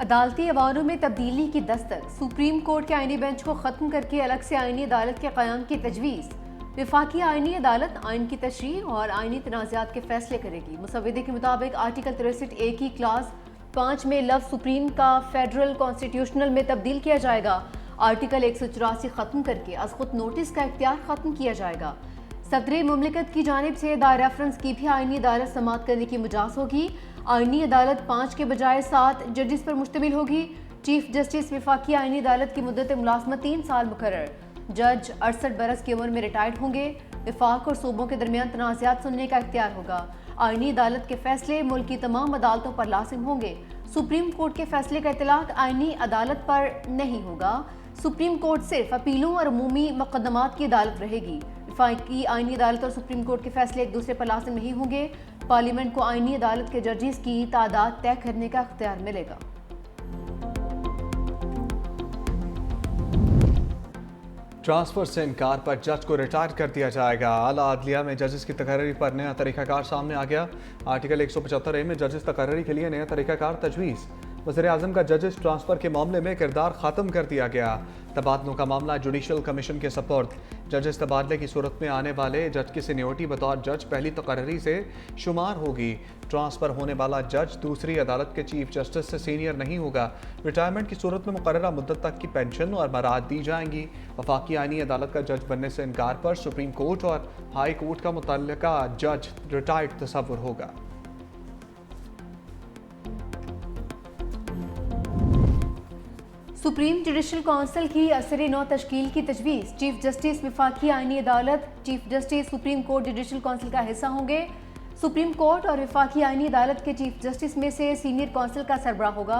अदालती अवानों में तब्दीली की दस्तक। सुप्रीम कोर्ट के आईनी बेंच को ख़त्म करके अलग से आईनी अदालत के क़याम की तजवीज़। वफाकी आईनी अदालत आइन की तशरीह और आईनी तनाज़ात के फैसले करेगी। मुसव्वदे के मुताबिक आर्टिकल 63A की क्लास 5 में लफ्ज़ सुप्रीम का फेडरल कॉन्स्टिट्यूशनल में तब्दील किया जाएगा। आर्टिकल 184 ख़त्म करके अज़ख़ुद नोटिस का इख्तियार ख़त्म किया जाएगा। सदर मुमलिकत की जानिब से दायर रेफरेंस की भी आईनी अदालत समाअत करने की मुजाज़ होगी। आईनी अदालत 5 के बजाय 7 जजेस पर मुश्तमिल होगी। चीफ जस्टिस वफाकी आईनी अदालत की मुद्दत मुलाजमत 3 साल मुकर्रर। जज 68 बरस की उम्र में रिटायर्ड होंगे। वफाक और सूबों के दरमियान तनाज़ात सुनने का इख्तियार होगा। आईनी अदालत के फैसले मुल्क की तमाम अदालतों पर लाजिम होंगे। सुप्रीम कोर्ट के फैसले का इतलाक आईनी अदालत पर नहीं होगा। सुप्रीम कोर्ट सिर्फ अपीलों और अमूमी मुकदमात की अदालत रहेगी। वफाकी आईनी अदालत और सुप्रीम कोर्ट के फैसले एक दूसरे पर लाजिम नहीं होंगे। पार्लियामेंट को आईनी अदालत के जजेस की तादाद तय करने का इख्तियार मिलेगा। ट्रांसफर से इनकार पर जज को रिटायर कर दिया जाएगा। आला अदलिया में जजेस की तकर्री पर नया तरीकाकार सामने आ गया। आर्टिकल 175A में जजेस तकर्री के लिए नया तरीकाकार तजवीज़। वज़ीर-ए-आज़म का जजेस ट्रांसफ़र के मामले में किरदार ख़त्म कर दिया गया। तबादलों का मामला जुडिशल कमीशन के सपुर्द। जजेस तबादले की सूरत में आने वाले जज की सीनियोरिटी बतौर जज पहली तकर्री से शुमार होगी। ट्रांसफ़र होने वाला जज दूसरी अदालत के चीफ जस्टिस से सीनियर नहीं होगा। रिटायरमेंट की सूरत में मुकर्ररा मुद्दत तक की पेंशन और मराद दी जाएंगी। वफाकी आईनी अदालत का जज बनने से इनकार पर सुप्रीम कोर्ट और हाई कोर्ट का मुतल्लिका जज रिटायर्ड तस्वुर होगा। सुप्रीम जुडिशल काउंसिल की असर नौ तश्कील की तजवीज़। चीफ जस्टिस वफाकी आईनी अदालत chief justice supreme court judicial council का हिस्सा होंगे। सुप्रीम कोर्ट और वफाकी आईनी अदालत के चीफ जस्टिस में से सीनियर काउंसिल का सरबराह होगा।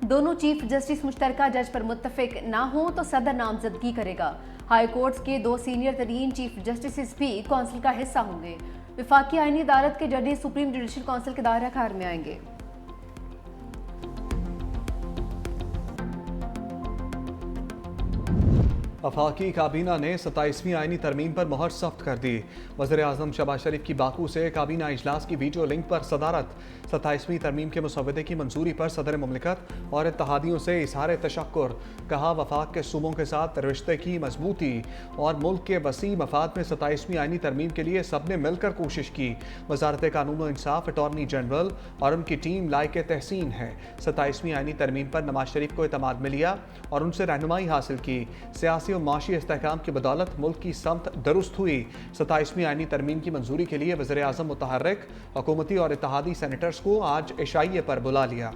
दोनों चीफ जस्टिस मुश्तरका जज पर मुत्तफिक ना हो तो सदर नामजदगी करेगा। हाई कोर्ट्स के 2 सीनियर तरीन चीफ जस्टिस भी काउंसिल का हिस्सा होंगे। वफाकी आईनी अदालत के जजेस सुप्रीम जुडिशल काउंसिल के दायरा कार में आएंगे। वफाकी काबीना ने 27वीं आईनी तरमीम पर मोहर सख्त कर दी। वज़ीर-ए-आज़म शहबाज शरीफ की बाकू से काबीना इजलास की वीडियो लिंक पर सदारत। 27वीं तरमीम के मुसव्वदे की मंजूरी पर सदर मुमलिकत और इत्तहादियों से इज़हार तशक्कुर। कहा वफाक के सूबों के साथ रिश्ते की मजबूती और मुल्क के वसी मफाद में 27वीं आईनी तरमीम के लिए सब ने मिलकर कोशिश की। वजारत कानून और इंसाफ अटॉर्नी जनरल और उनकी टीम लायक तहसीन है। 27वीं आईनी तरमीम पर नवाज शरीफ को एतमाद में लिया और उनसे रहनुमाई हासिल की। सियासी और माशी इस्तेहकाम की बदौलत मुल्क की समत दुरुस्त हुई। 27वीं आईनी तरमीम की मंजूरी के लिए वज़ीर-ए-आज़म मुतहर्रिक हुकूमती और इत्तहादी सेनेटर्स को आज इशाइये पर बुला लिया।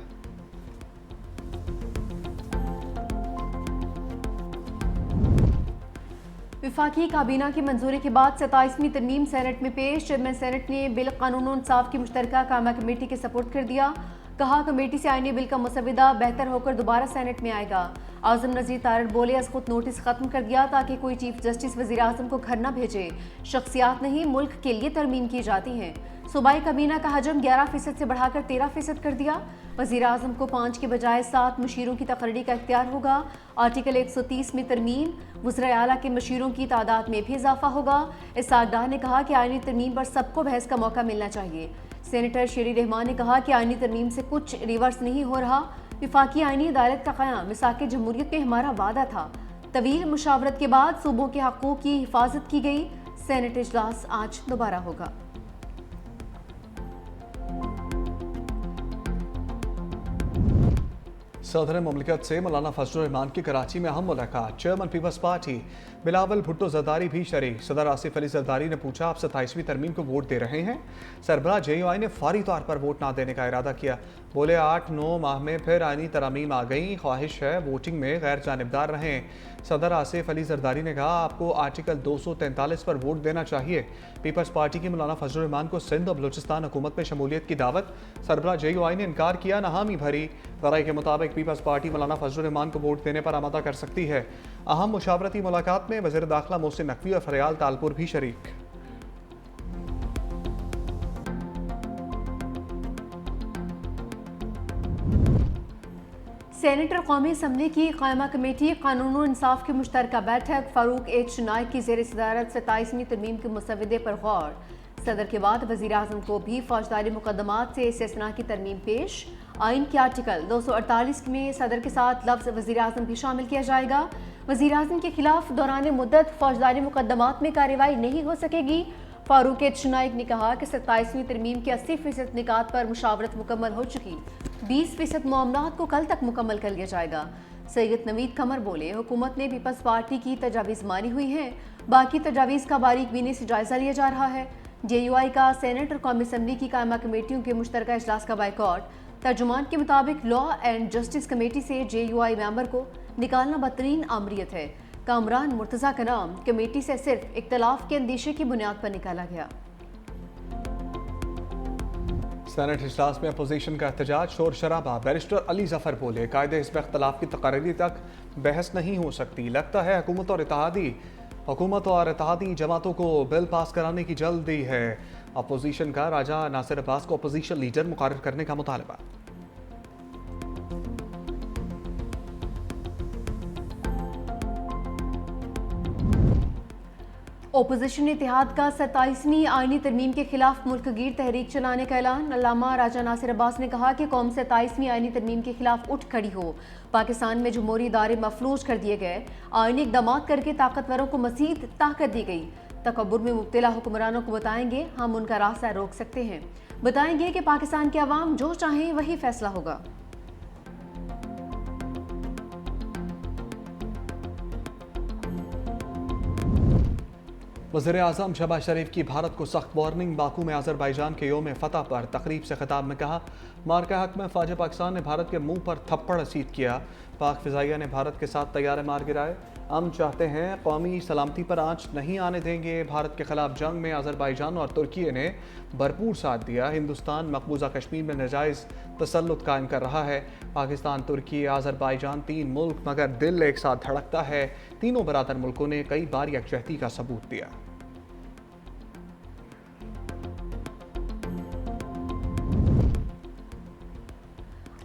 वफाकी काबीना की मंजूरी के बाद 27वीं तरमीम सेनेट में पेश। चेयरमैन सेनेट ने बिल कानून और इंसाफ की मुश्तरका कायमा कमेटी के सपुर्द कर दिया। कहा कमेटी से आईनी बिल का मुसव्वदा बेहतर होकर दोबारा सेनेट में आएगा। आज़म नज़ीर तारड़ बोले अज़ख़ुद नोटिस ख़त्म कर दिया ताकि कोई चीफ जस्टिस वज़ीर-ए-आज़म को घर न भेजे। शख्सियात नहीं मुल्क के लिए तरमीम की जाती हैं। सूबाई काबीना का हजम 11% से बढ़ाकर 13% कर दिया। वज़ीर-ए-आज़म को 5 के बजाय 7 मशीरों की तकर्री का इख्तियार होगा। आर्टिकल 130 में तरमीम। वज़ीर आला के मशीरों की तादाद में भी इजाफा होगा। इसाक डार ने कहा कि आईनी तरमीम पर सबको बहस का मौका मिलना चाहिए। सेनेटर शेरी रहमान ने कहा कि आईनी तरमीम से कुछ रिवर्स नहीं हो रहा। वफाकी आईनी अदालत का क़याम मिसाक़ जमहूरियत में हमारा वादा था। तवील मुशावरत के बाद सूबों के हक़ूक़ की हिफाजत की गई। सेनेट इजलास आज दोबारा होगा। सदर मुमलिकत से मौलाना फजलुर रहमान की कराची में अहम मुलाकात। चेयरमैन पीपल्स पार्टी बिलावल भुट्टो जरदारी भी शरीक। सदर आसिफ अली जरदारी ने पूछा आप 27वीं तरमीम को वोट दे रहे हैं? सरबराह JUI ने फौरी तौर पर वोट ना देने का इरादा किया। बोले 8-9 माह में फिर आईनी तरमीम आ गई। ख्वाहिश है वोटिंग में गैर जानिबदार रहें। सदर आसिफ अली जरदारी ने कहा आपको आर्टिकल 243 पर वोट देना चाहिए। पीपल्स पार्टी की मौलाना फजलुर रहमान को सिंध और बलूचिस्तान हुकूमत में शमूलियत की दावत। सरबराह JUI ने इनकार किया, ना हामी भरी। ज़राए के मुताबिक पीपल्स पार्टी मौलाना फजलुर रहमान को वोट देने पर आमादा कर सकती है। अहम मुशावरती मुलाकात में वज़ीर दाखिला मोहसिन नकवी और फरियाल तालपुर भी शरीक। सेनेटर कौमी असम्बली की कायमा कमेटी कानून और इंसाफ की मुश्तरका बैठक। फारूक H नाइक की ज़ेर सदारत 27वीं तरमीम के मुसव्वदे पर गौर। सदर के बाद वज़ीर-ए-आज़म को भी फौजदारी मुकदमात से इस्तिस्ना की तरमीम पेश। आइन के आर्टिकल 248 में सदर के साथ लफ्ज़ वज़ीर आज़म भी शामिल किया जाएगा। वज़ीर आज़म के खिलाफ दौरान मुद्दत फौजदारी मुकदमात में कार्रवाई नहीं हो सकेगी। फारूक एच नाइक ने कहा कि 27वीं तरमीम के 80% निकात पर मुशावरत मुकम्मल हो चुकी, 20% मामलात को कल तक मुकम्मल कर लिया जाएगा। सैयद नवीद कमर बोले, हुकूमत ने पीपल्स पार्टी की तजावीज़ मानी हुई हैं, बाकी तजावीज़ का बारीक बीनी से जायजा लिया जा रहा है। JUI का सेनेट और कौमी असम्बली की कायमा कमेटियों के मुश्तरका इजलास का बाइकॉट। तर्जुमान के मुताबिक लॉ एंड जस्टिस कमेटी से JUI मेंबर को निकालना बदतरीन आमरीत है। कामरान मुर्तज़ा का नाम कमेटी से सिर्फ इख्तलाफ के अंदेशे की बुनियाद पर निकाला गया। सेनेट इजलास में अपोजिशन का एहतजाज, शोर शराबा। बैरिस्टर अली जफर बोले, कायदे हिस्ब इख्तलाफ की तकरीरी तक बहस नहीं हो सकती। लगता है हुकूमत और इत्तेहादी जमातों को बिल पास कराने की जल्दी है। अपोजिशन का राजा नासिर अब्बास को अपोजिशन लीडर मुकर्रर करने का मुतालबा। ओपोजिशन इत्तेहाद का 27वीं आईनी तरमीम के खिलाफ मुल्क गिर तहरीक चलाने का ऐलान। अल्लामा राजा नासिर अब्बास ने कहा कि कौम 27वीं आईनी तरमीम के खिलाफ उठ खड़ी हो। पाकिस्तान में जमहूरी इदारे मफलूज कर दिए गए, आईनी इक़दामात करके ताकतवरों को मज़ीद ताकत दी गई। तकब्बुर में मुब्तला हुक्मरानों को बताएंगे हम उनका रास्ता रोक सकते हैं, बताएंगे कि पाकिस्तान के अवाम जो चाहें वही फैसला होगा। वज़ीर आज़म शहबाज शरीफ की भारत को सख्त वार्निंग। बाकू में अज़रबैजान के योम फतह पर तकरीब से खिताब में कहा, मार्का हक में फ़ौज पाकिस्तान ने भारत के मुंह पर थप्पड़ रसीद किया। पाक फ़िज़ाइया ने भारत के साथ तैयारे मार गिराए। हम चाहते हैं कौमी सलामती पर आँच नहीं आने देंगे। भारत के खिलाफ जंग में अज़रबैजान और तुर्की ने भरपूर साथ दिया। हिंदुस्तान मकबूजा कश्मीर में नाजायज़ तसल्लुत कायम कर रहा है। पाकिस्तान, तुर्की, अज़रबैजान 3 मुल्क, मगर दिल एक साथ धड़कता है। तीनों बरादर मुल्कों ने कई बार यकजहती का सबूत दिया।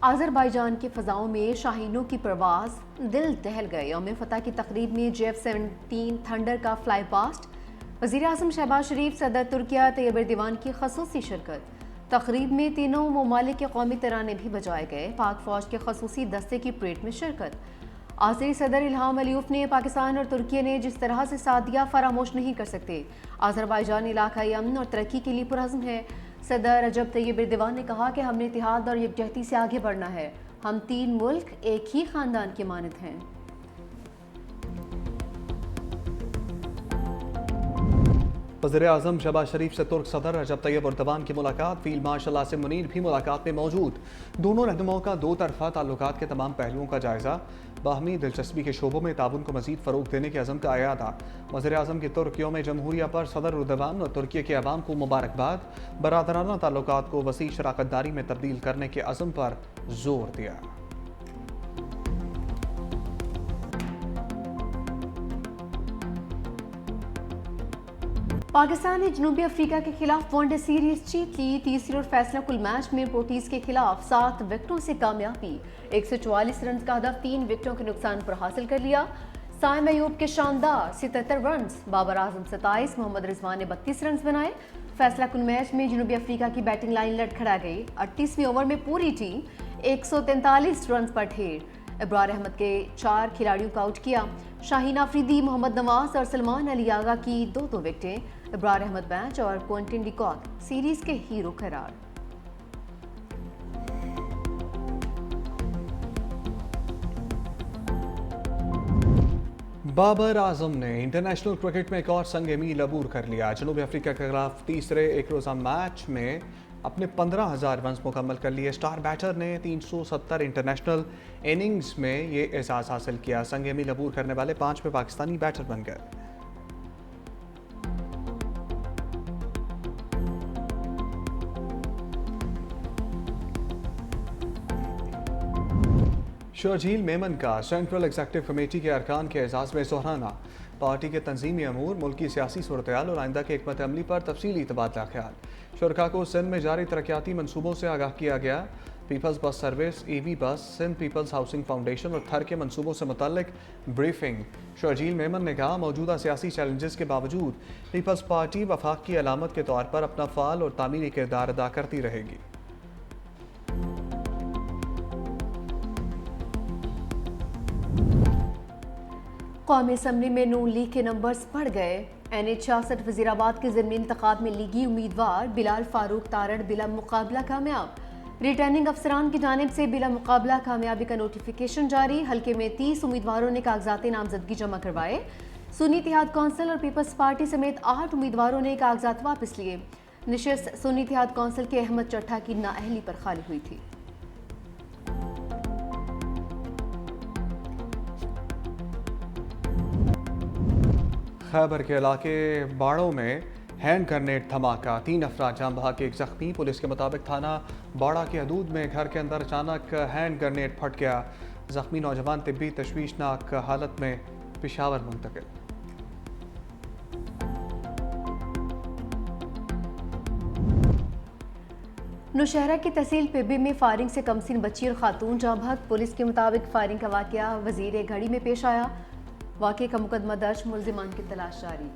अज़रबैजान की फ़ज़ाओं में शाहीनों की प्रवास, दिल दहल गए। यौम फ़तह की तकरीब में JF-17 थंडर का फ्लाई पास्ट। वज़ीर आज़म शहबाज शरीफ, सदर तुर्किया तैयब एर्दोगान की खसूसी शिरकत। तकरीब में तीनों ममालिक के कौमी तराने भी बजाए गए। पाक फ़ौज के खसूसी दस्ते की परेड में शिरकत। आज़री सदर इल्हाम अलीफ ने पाकिस्तान और तुर्की ने जिस तरह से साथ दिया फरामोश नहीं कर सकते। अज़रबैजान इलाकाई अमन और तरक्की के लिए पुरअज़्म है। सदर रजब तैयब एर्दोगान ने कहा कि हमने इत्तेहाद और यकजहती से आगे बढ़ना है। हम 3 मुल्क एक ही खानदान के मानद हैं। वज़ीर आज़म शहबाज शरीफ से तुर्क सदर रजब तैयब एर्दोगान की मुलाकात। फील्ड मार्शल आसिम मुनीर भी मुलाकात में मौजूद। दोनों रहनुमाओं का 2 तरफ़ा ताल्लुकात के तमाम पहलुओं का जायज़ा। बाहमी दिलचस्पी के शोबों में ताउन को मज़ीद फ़रोग़ देने के अज़म का अयादा। वज़ीर आज़म की तुर्क यौम जमहूरिया पर सदर एर्दोगान और तुर्की के अवाम को मुबारकबाद। बरादराना ताल्लुकात को वसी शराकतदारी में तब्दील करने के अज़म पर जोर दिया। पाकिस्तान ने जनूबी अफ्रीका के खिलाफ वनडे सीरीज जीत ली। तीसरे और फैसला कुल मैच में प्रोटीज के खिलाफ 7 विकेटों से कामयाबी। 144 रन का हदफ 3 विकेटों के नुकसान पर हासिल कर लिया। साइम अयूब के शानदार 77 रन, बाबर आजम 27, मोहम्मद रिजवान ने 32 रन बनाए। फैसला कुल मैच में जनूबी अफ्रीका की बैटिंग लाइन लड़खड़ा गई। 38वें ओवर में पूरी टीम 143 रन पर ढेर। इब्रार अहमद के 4 खिलाड़ियों को आउट किया। शाहीन आफरीदी, मोहम्मद नवाज और सलमान अली आगा की 2-2 विकेटें। इब्रार अहमद मैच और क्विंटन डिकॉक सीरीज के हीरो करार। बाबर आजम ने इंटरनेशनल क्रिकेट में एक और संग मील अबूर कर लिया। जनूबी अफ्रीका के खिलाफ तीसरे एक रोज़ा मैच में अपने 15,000 रन मुकम्मल कर लिए। स्टार बैटर ने 370 इंटरनेशनल इनिंग्स में ये एजाज़ हासिल किया। संग मील अबूर करने वाले 5वें पाकिस्तानी बैटर बन गए। शर्जील मेमन का सेंट्रल एग्जीक्यूटिव कमेटी के अरकान के एजाज़ में सराहना। पार्टी के तंजीमी अमूर, मुल्क की सियासी सूरत-ए-हाल और आइंदा के हिकमत अमली पर तफसीली तबादला ख्याल। शुरका को सिंध में जारी तरक्याती मनसूबों से आगाह किया गया। पीपल्स बस सर्विस, EV बस, सिंध पीपल्स हाउसिंग फाउंडेशन और थर के मनसूबों से मुतल्लिक ब्रीफिंग। शर्जील मेमन ने कहा, मौजूदा सियासी चैलेंजेस के बावजूद पीपल्स पार्टी वफाक की अलामत के तौर पर अपना फ़ाल और तामीरी किरदार अदा करती रहेगी। कौमी असम्बली में नून लीग के नंबर्स बढ़ गए। NH-66 वजीराबाद के ज़िमनी इंतखाब में लीगी उम्मीदवार बिलाल फारूक तारड़ बिला मुकाबला कामयाब। रिटर्निंग अफसरान की जानिब से बिला मुकाबला कामयाबी का नोटिफिकेशन जारी। हल्के में 30 उम्मीदवारों ने कागजात नामजदगी जमा करवाए। सुन्नी इत्तेहाद कौंसिल और पीपल्स पार्टी समेत 8 उम्मीदवारों ने कागजात वापस लिए। नशिस्त सुन्नी इत्तेहाद कौंसिल के अहमद चट्टा की नाअहली पर खाली हुई थी। खैबर के इलाके बाड़ों में हैंड ग्रेनेड धमाका, 3 अफराद जान बहक एक जख्मी। पुलिस के मुताबिक थाना बाड़ा के हदूद में घर के अंदर अचानक हैंड ग्रेनेड फट गया। जख्मी नौजवान तिब्बी तशवीशनाक हालत में पेशावर मुंतकिल। नौशहरा की तहसील पिब्बी में फायरिंग से कमसिन बच्ची और खातून जाँ बहक। पुलिस के मुताबिक फायरिंग का वाकया वजीर घड़ी में पेश आया। वाकये का मुकदमा दर्ज, मुल्जिमान की तलाश जारी।